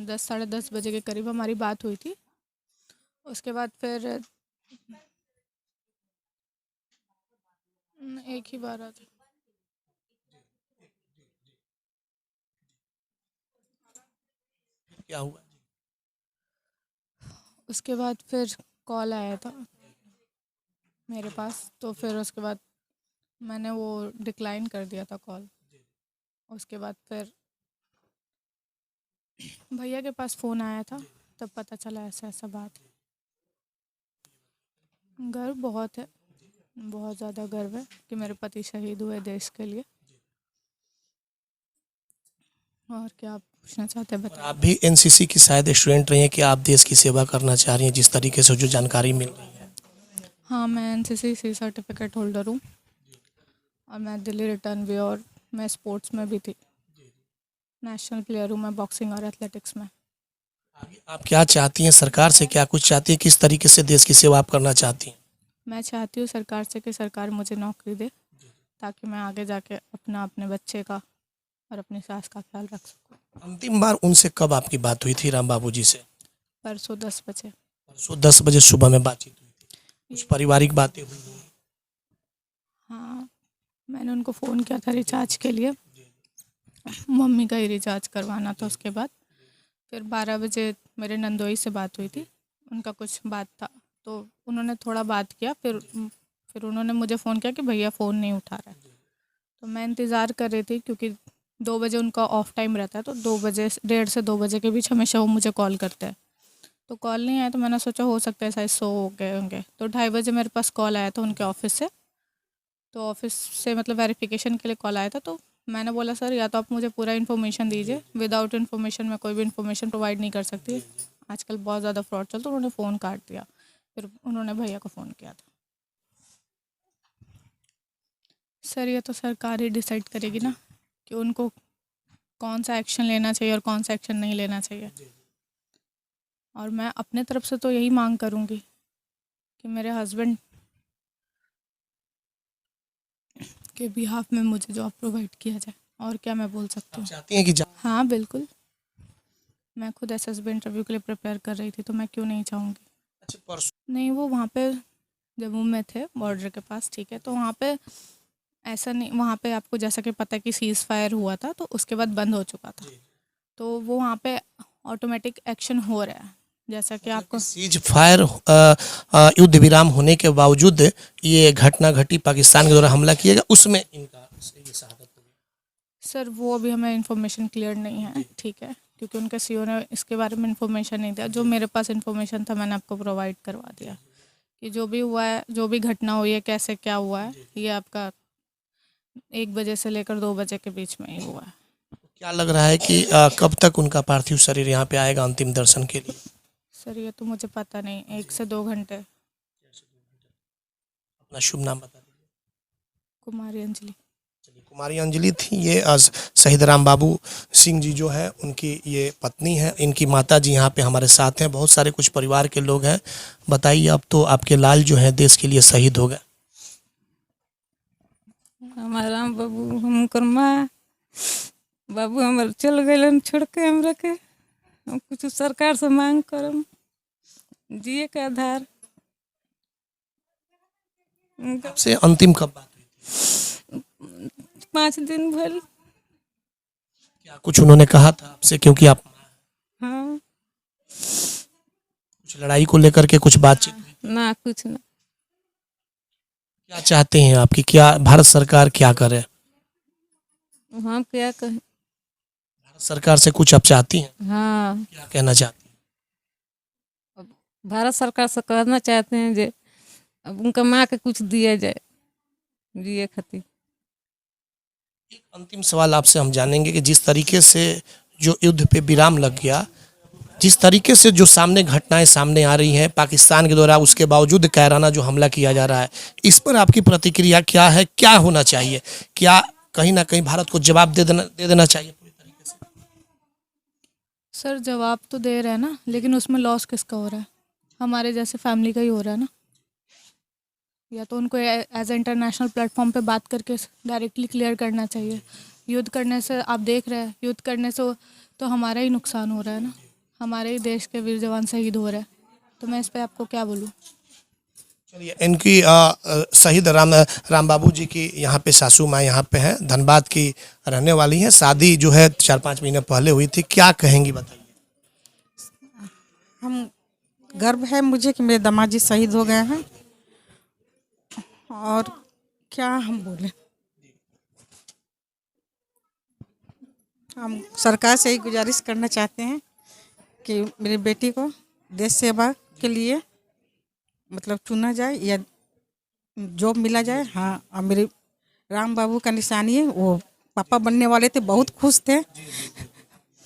10 साढ़े 10 बजे के करीब हमारी बात हुई थी। उसके बाद फिर एक ही बार आता। क्या हुआ? उसके बाद फिर कॉल आया था मेरे पास, तो फिर उसके बाद मैंने वो डिक्लाइन कर दिया था कॉल। उसके बाद फिर भैया के पास फ़ोन आया था, तब पता चला ऐसा ऐसा बात है। गर्व बहुत है, बहुत ज़्यादा गर्व है कि मेरे पति शहीद हुए देश के लिए। और क्या आप पूछना चाहते हैं और बताइए। आप भी एनसीसी की शायद स्टूडेंट रही हैं कि आप देश की सेवा करना चाह रही हैं, जिस तरीके से जो जानकारी मिल रही है। हाँ, मैं एनसीसी सी सर्टिफिकेट होल्डर हूँ और मैं दिल्ली रिटर्न भी, और मैं स्पोर्ट्स में भी थी। नेशनल प्लेयर हूँ मैं बॉक्सिंग और एथलेटिक्स में। आगे आप क्या चाहती हैं? सरकार से क्या कुछ चाहती हैं? किस तरीके से देश की सेवा आप करना चाहती हैं? मैं चाहती हूँ सरकार से कि सरकार मुझे नौकरी दे, ताकि मैं आगे जाके अपने बच्चे का और अपनी सास का ख्याल रख सकूँ। अंतिम बार उनसे कब आपकी बात हुई थी, राम बाबू जी से? परसों 10 बजे। परसों 10 बजे सुबह में बातचीत हुई थी। कुछ पारिवारिक बातें हुई होंगी। हाँ, मैंने उनको फ़ोन किया था रिचार्ज के लिए, मम्मी का ही रिचार्ज करवाना था। उसके बाद फिर 12 बजे मेरे नंदोई से बात हुई थी, उनका कुछ बात था, तो उन्होंने थोड़ा बात किया। फिर उन्होंने मुझे फ़ोन किया कि भैया फ़ोन नहीं उठा रहा है। तो मैं इंतज़ार कर रही थी, क्योंकि 2 बजे उनका ऑफ टाइम रहता है, तो 2 बजे 1:30 से 2 बजे के बीच हमेशा वो मुझे कॉल करते हैं। तो कॉल नहीं आया, तो मैंने सोचा हो सकता है शायद सो हो गए होंगे। तो 2:30 बजे मेरे पास कॉल आया था उनके ऑफ़िस से। तो ऑफ़िस से मतलब वेरिफ़िकेशन के लिए कॉल आया था। तो मैंने बोला सर, या तो आप मुझे पूरा इन्फॉर्मेशन दीजिए, विदाउट इन्फॉर्मेशन मैं कोई भी इन्फॉर्मेशन प्रोवाइड नहीं कर सकती, आजकल बहुत ज़्यादा फ्रॉड चलता। तो उन्होंने फ़ोन काट दिया। फिर उन्होंने भैया को फ़ोन किया था। सर, ये तो सरकार ही डिसाइड करेगी ना कि उनको कौन सा एक्शन लेना चाहिए और कौन सा एक्शन नहीं लेना चाहिए। और मैं अपने तरफ से तो यही मांग करूँगी कि मेरे हस्बैंड के बिहाफ में मुझे जॉब प्रोवाइड किया जाए। और क्या मैं बोल सकती आप हूँ। चाहती हैं कि हाँ बिल्कुल, मैं खुद एसएसबी इंटरव्यू के लिए प्रिपेयर कर रही थी, तो मैं क्यों नहीं चाहूँगी। अच्छा, परसों नहीं, वो वहाँ पे जम्मू में थे, बॉर्डर के पास, ठीक है। तो वहाँ पे ऐसा नहीं, वहाँ पे आपको जैसा कि पता है कि सीज़ फायर हुआ था, तो उसके बाद बंद हो चुका था। तो वो वहाँ पे ऑटोमेटिक एक्शन हो रहा है, जैसा कि आपको। सीज फायर युद्ध विराम होने के बावजूद ये घटना घटी, पाकिस्तान के द्वारा हमला किया गया, उसमें इनका ये शहादत हो गई। सर, वो अभी हमें इन्फॉर्मेशन क्लियर नहीं है, ठीक है, क्योंकि उनके सीईओ ने इसके बारे में इन्फॉर्मेशन नहीं दिया। जो मेरे पास इन्फॉर्मेशन था मैंने आपको प्रोवाइड करवा दिया कि जो भी हुआ है, जो भी घटना हुई है, कैसे क्या हुआ है, ये आपका 1 बजे से लेकर 2 बजे के बीच में ही हुआ है। क्या लग रहा है कि कब तक उनका पार्थिव शरीर यहाँ पे आएगा अंतिम दर्शन के लिए? सर, ये तो मुझे पता नहीं, 1 से 2 घंटे। अपना शुभ नाम बता दीजिए। कुमारी अंजलि। चलिए, कुमारी अंजलि थी ये आज शहीद राम बाबू सिंह जी जो है उनकी ये पत्नी है। इनकी माता जी यहाँ पे हमारे साथ हैं, बहुत सारे कुछ परिवार के लोग हैं। बताइए, अब तो आपके लाल जो है देश के लिए शहीद हो गए। हमारा बाबू हमकर माँ बाबू हमारे चल गए छोड़ के हमरा के। हम कुछ सरकार से मांग करम जिए के आधार। आपसे अंतिम कब बात हुई? 5 दिन भर। क्या कुछ उन्होंने कहा था आपसे, क्योंकि आप हाँ कुछ लड़ाई को लेकर के कुछ बातचीत हुई? ना कुछ ना। क्या चाहते हैं आपकी, क्या भारत सरकार क्या करे? हम क्या कहें। भारत सरकार से कुछ आप चाहती हैं? हाँ, क्या कहना चाहती हैं? अब भारत सरकार से कहना चाहते हैं जे अब उनका माँ के कुछ दिया जाए जिए खातिर। एक अंतिम सवाल आपसे हम जानेंगे कि जिस तरीके से जो युद्ध पे विराम लग गया, जिस तरीके से जो सामने घटनाएं सामने आ रही हैं पाकिस्तान के द्वारा, उसके बावजूद कायराना जो हमला किया जा रहा है, इस पर आपकी प्रतिक्रिया क्या है? क्या होना चाहिए? क्या कहीं ना कहीं भारत को जवाब दे देना चाहिए पूरी तरीके से? सर, जवाब तो दे रहे हैं ना, लेकिन उसमें लॉस किसका हो रहा है? हमारे जैसे फैमिली का ही हो रहा है ना। या तो उनको एज ए इंटरनेशनल प्लेटफॉर्म पे बात करके डायरेक्टली क्लियर करना चाहिए। युद्ध करने से आप देख रहे हैं, युद्ध करने से तो हमारा ही नुकसान हो रहा है ना। हमारे ही देश के वीर जवान शहीद हो रहे हैं, तो मैं इस पे आपको क्या बोलूँ। चलिए, इनकी शहीद राम बाबू जी की यहाँ पे सासू माँ यहाँ पे हैं, धनबाद की रहने वाली हैं। शादी जो है 4-5 महीने पहले हुई थी, क्या कहेंगी बताइए। हम गर्व है मुझे कि मेरे दामाद जी शहीद हो गए हैं, और क्या हम बोले। हम सरकार से ही गुजारिश करना चाहते हैं कि मेरी बेटी को देश सेवा के लिए मतलब चुना जाए या जॉब मिला जाए। हाँ, और मेरे राम बाबू का निशानी है, वो पापा बनने वाले थे, बहुत खुश थे,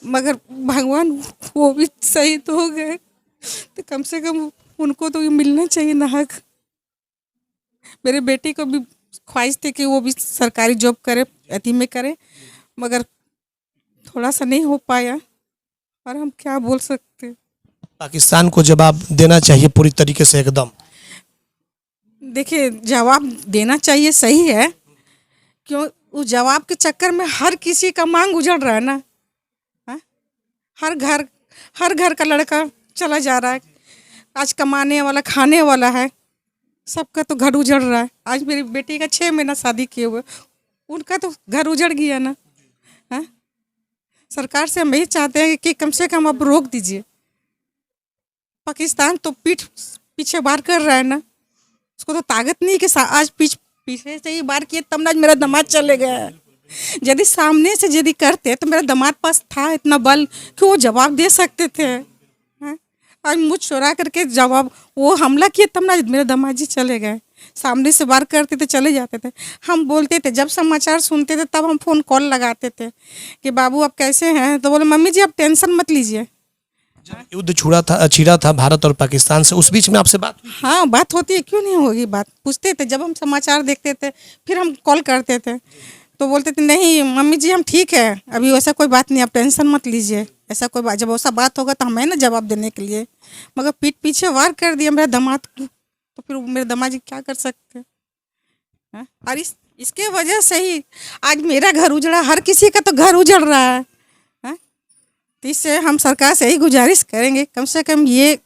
मगर भगवान वो भी शहीद हो गए, तो कम से कम उनको तो ये मिलना चाहिए ना हक। मेरे बेटी को भी ख्वाहिश थी कि वो भी सरकारी जॉब करे, अति में करे, मगर थोड़ा सा नहीं हो पाया, और हम क्या बोल सकते। पाकिस्तान को जवाब देना चाहिए पूरी तरीके से एकदम। देखिए, जवाब देना चाहिए, सही है, क्यों उस जवाब के चक्कर में हर किसी का मांग उजड़ रहा है ना। हाँ? हर घर का लड़का चला जा रहा है, आज कमाने वाला खाने वाला है, सबका तो घर उजड़ रहा है। आज मेरी बेटी का 6 महीना शादी किए हुए, उनका तो घर उजड़ गया ना। हाँ? सरकार से हम यही चाहते हैं कि कम से कम अब रोक दीजिए। पाकिस्तान तो पीछे वार कर रहा है ना, उसको तो ताकत नहीं कि आज पीछे से ही वार किए तब ना आज मेरा दामाद चले गया। यदि सामने से यदि करते तो मेरा दामाद पास था इतना बल कि वो जवाब दे सकते थे। हाँ? आज मुझ चुरा करके जवाब वो हमला किए तब ना मेरे दामाद जी चले गए। सामने से वार करते थे, चले जाते थे। हम बोलते थे, जब समाचार सुनते थे तब हम फ़ोन कॉल लगाते थे कि बाबू आप कैसे हैं, तो बोले मम्मी जी आप टेंशन मत लीजिए। युद्ध छिड़ा था भारत और पाकिस्तान से, उस बीच में आपसे बात हुई? हाँ, बात होती है, क्यों नहीं होगी बात। पूछते थे, जब हम समाचार देखते थे फिर हम कॉल करते थे, तो बोलते थे नहीं मम्मी जी हम ठीक है, अभी वैसा कोई बात नहीं, आप टेंशन मत लीजिए, ऐसा कोई बात, जब वैसा बात होगा तो हमें ना जवाब देने के लिए। मगर पीठ पीछे वार कर दिया मेरे दामाद को, तो फिर मेरे दामाद जी क्या कर सकते हैं। और इसके वजह से ही आज मेरा घर उजड़ा, हर किसी का तो घर उजड़ रहा है। तो इससे हम सरकार से यही गुजारिश करेंगे, कम से कम ये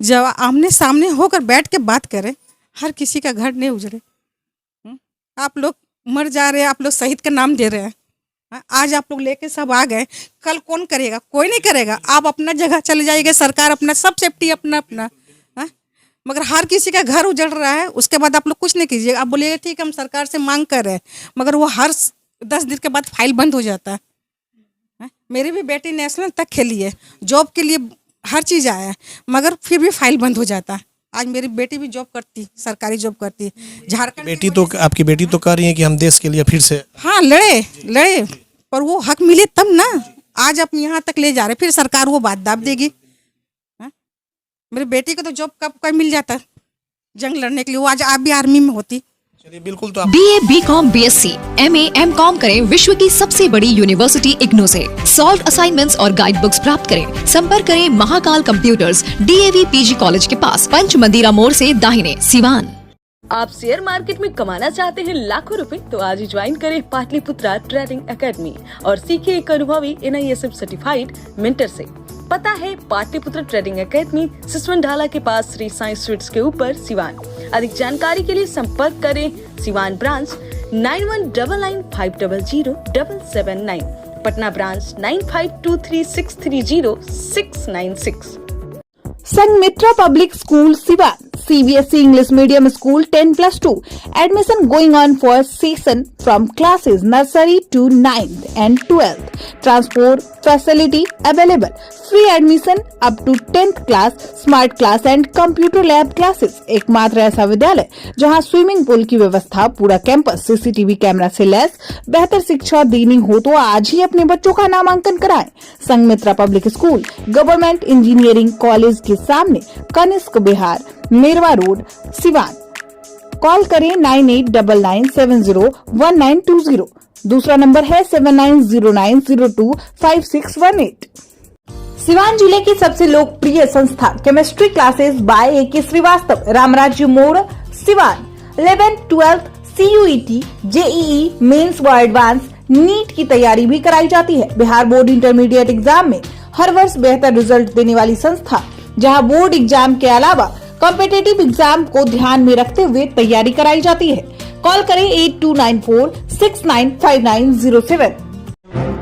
जब आमने सामने होकर बैठ के बात करें, हर किसी का घर नहीं उजड़े। आप लोग मर जा रहे हैं, आप लोग शहीद का नाम दे रहे हैं, आज आप लोग लेके सब आ गए, कल कौन करेगा? कोई नहीं करेगा। आप अपना जगह चले जाइएगा, सरकार अपना सब सेफ्टी अपना अपना। मगर हर किसी का घर उजड़ रहा है, उसके बाद आप लोग कुछ नहीं कीजिएगा। आप बोलिएगा ठीक है हम सरकार से मांग कर रहे हैं, मगर वो हर 10 दिन के बाद फाइल बंद हो जाता है। मेरी भी बेटी नेशनल तक खेली है, जॉब के लिए हर चीज़ आया है, मगर फिर भी फाइल बंद हो जाता है। आज मेरी बेटी भी जॉब करती, सरकारी जॉब करती, झारखंड बेटी तो आपकी बेटी तो कह रही है कि हम देश के लिए फिर से हाँ लड़े, पर वो हक मिले तब ना। आज आप यहाँ तक ले जा रहे, फिर सरकार वो बात दाब देगी। मेरी बेटी को तो जॉब कब मिल जाता जंग लड़ने के लिए, वो आज आप भी आर्मी में होती। चलिए बिल्कुल। तो BA, BCom, BSc, MA, MCom करें विश्व की सबसे बड़ी यूनिवर्सिटी इग्नू से। सॉल्व असाइनमेंट्स और गाइड बुक्स प्राप्त करें। संपर्क करें Mahakal computers, DAV PG college के पास, पंच मंदिरा मोड़ से दाहिने, सिवान। आप शेयर मार्केट में कमाना चाहते हैं लाखों रुपए, तो आज ही ज्वाइन करें पाटलिपुत्रा ट्रेडिंग एकेडमी और सीखिए एक अनुभवी NISF सर्टिफाइड मेंटर से। पता है पाटलिपुत्रा ट्रेडिंग एकेडमी, सिसवन ढाला के पास, श्री साई स्वीट्स के ऊपर, सिवान। अधिक जानकारी के लिए संपर्क करें Siwan branch 9199500779, Patna branch 9523630696। Sangmitra Public School, Siwan. CBSE English Medium School 10+2. Admission going on for season from classes nursery to 9th and 12th. Transport facility available. Free admission up to 10th class, smart class and computer lab classes. एकमात्र ऐसा विद्यालय जहां swimming pool की व्यवस्था, पूरा campus CCTV camera से lace. बेहतर शिक्षा देनी हो तो आज ही अपने बच्चों का नामांकन कराएं। Sanghamitra public school, government engineering college के सामने, कनिष्क बिहार, मेरवा रोड, सिवान। कॉल करें 9899701920। दूसरा नंबर है 7909025618। सिवान जिले की सबसे लोकप्रिय संस्था chemistry classes by AK Srivastava, Ramrajya मोड़, Siwan. 11th 12th CUET, JEE mains व एडवांस नीट की तैयारी भी कराई जाती है। बिहार बोर्ड इंटरमीडिएट एग्जाम में हर वर्ष बेहतर रिजल्ट देने वाली संस्था, जहां बोर्ड एग्जाम के अलावा कॉम्पिटिटिव एग्जाम को ध्यान में रखते हुए तैयारी कराई जाती है। कॉल करें 8294695907।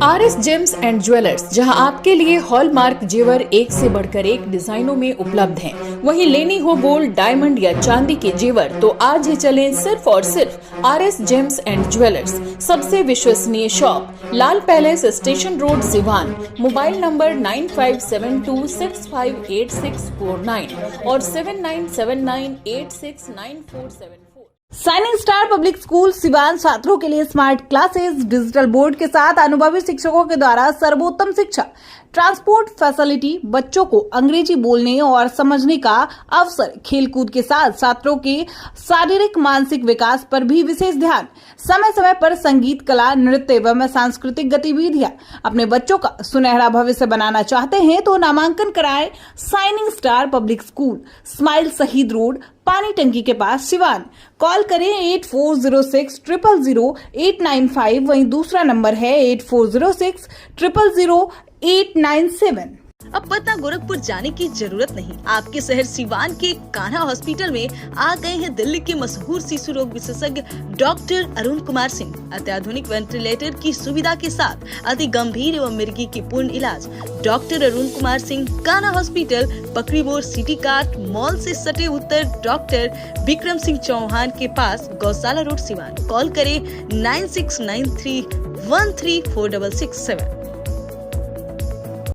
RS जेम्स एंड ज्वेलर्स, जहां आपके लिए हॉलमार्क जेवर एक से बढ़कर एक डिजाइनों में उपलब्ध हैं। वहीं लेनी हो गोल्ड, डायमंड या चांदी के जेवर तो आज ही चलें सिर्फ और सिर्फ RS जेम्स एंड ज्वेलर्स। सबसे विश्वसनीय shop, Lal palace, station road, Siwan. Mobile number 9572658649 और 7979869474। Shining star public school Siwan छात्रों के लिए स्मार्ट क्लासेस, डिजिटल बोर्ड के साथ अनुभवी शिक्षकों के द्वारा सर्वोत्तम शिक्षा, ट्रांसपोर्ट फैसिलिटी, बच्चों को अंग्रेजी बोलने और समझने का अवसर, खेलकूद के साथ छात्रों के शारीरिक मानसिक विकास पर भी विशेष ध्यान, समय समय पर संगीत, कला, नृत्य एवं सांस्कृतिक गतिविधियां। अपने बच्चों का सुनहरा भविष्य बनाना चाहते हैं तो नामांकन कराएं shining star public school, smile शहीद रोड, पानी टंकी के पास, सिवान। कॉल करें 8406000895। वहीं दूसरा नंबर है 8406000897। अब पटना गोरखपुर जाने की जरूरत नहीं। आपके शहर सिवान के कान्हा हॉस्पिटल में आ गए हैं दिल्ली के मशहूर शिशु रोग विशेषज्ञ डॉक्टर अरुण कुमार सिंह। अत्याधुनिक वेंटिलेटर की सुविधा के साथ अति गंभीर एवं मिर्गी की पूर्ण इलाज। डॉक्टर अरुण कुमार सिंह, कान्हा हॉस्पिटल, पकड़ी मोड़, सिटी कार्ट मॉल से सटे उत्तर डॉक्टर विक्रम सिंह चौहान के पास, गौशाला रोड, सिवान। कॉल करें 9693134667।